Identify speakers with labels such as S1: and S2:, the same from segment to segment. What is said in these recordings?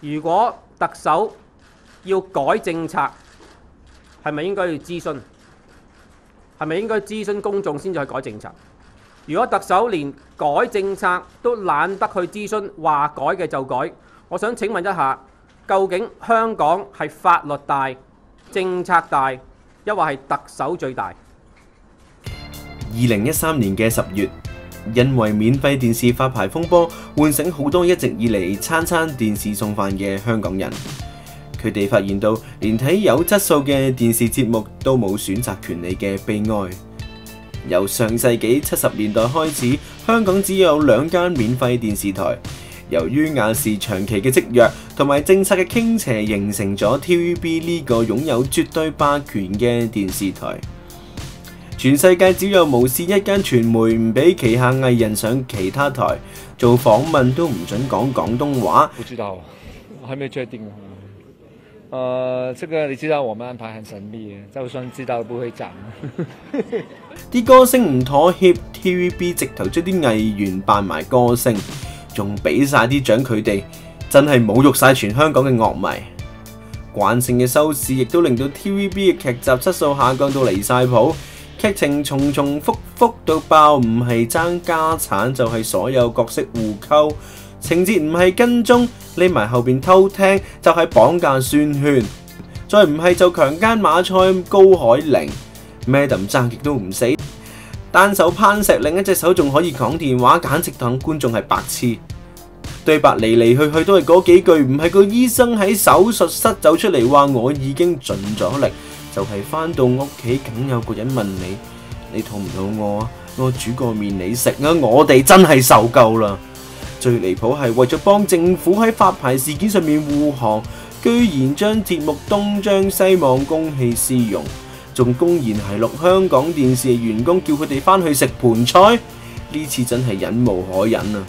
S1: 如果特首要改政策，係咪應該要諮詢？係咪應該諮詢公眾先至去改政策？如果特首連改政策都懶得去諮詢，話改嘅就改，我想請問一下，究竟香港係法律大、政策大，抑或係特首最大
S2: ？2013年嘅10月，因為免費電視發牌風波，喚醒好多一直以嚟餐餐電視送飯嘅香港人。佢哋發現到，連睇有質素嘅電視節目都冇選擇權利嘅悲哀。由上世紀70年代開始，香港只有2間免費電視台。由於亞視長期嘅積弱同埋政策嘅傾斜，形成咗 TVB 呢個擁有絕對霸權嘅電視台。全世界只有無線一間傳媒唔俾旗下藝人上其他台，做訪問都唔准講廣東話。
S3: 不知道，我還沒確定。這個你知道，我們安排很神秘，就算知道不會講。
S2: 啲歌星唔妥協 ，TVB 直頭將啲藝員扮埋歌星，仲俾晒啲獎佢哋，真係侮辱晒全香港嘅樂迷。慣性嘅收視亦都令到 TVB 嘅劇集質素下降到離晒譜，劇情重重複複到爆，唔係爭家產就係所有角色互溝。情節唔係跟蹤，匿埋後邊偷聽就係綁架宣傳，再唔係就強姦馬賽高海寧 ，Madam 爭極都唔死，單手攀石，另一隻手仲可以講電話，簡直當觀眾係白痴。對白嚟嚟去去都係嗰幾句，唔係個醫生喺手術室走出嚟話我已經盡咗力，就係返到屋企梗有個人問你肚唔肚餓啊？我煮個麵你食啊！我哋真係受夠啦！最離譜係為咗幫政府喺發牌事件上面護航，居然將節目東張西望，公器私用，仲公然奚落香港電視嘅員工，叫佢哋返去食盤菜。呢次真係忍無可忍啊！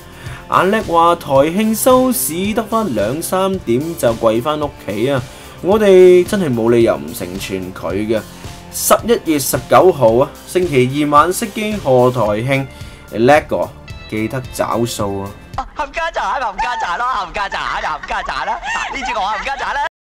S2: 阿叻話台慶收視得返2-3點就跪返屋企啊！我哋真係冇理由唔成全佢嘅。11月19號啊，星期2晚熄機賀台慶，叻哥記得找數啊！
S4: 冚家鏟，冚家鏟咯，冚家鏟，冚家鏟啦！呢次我冚家鏟啦。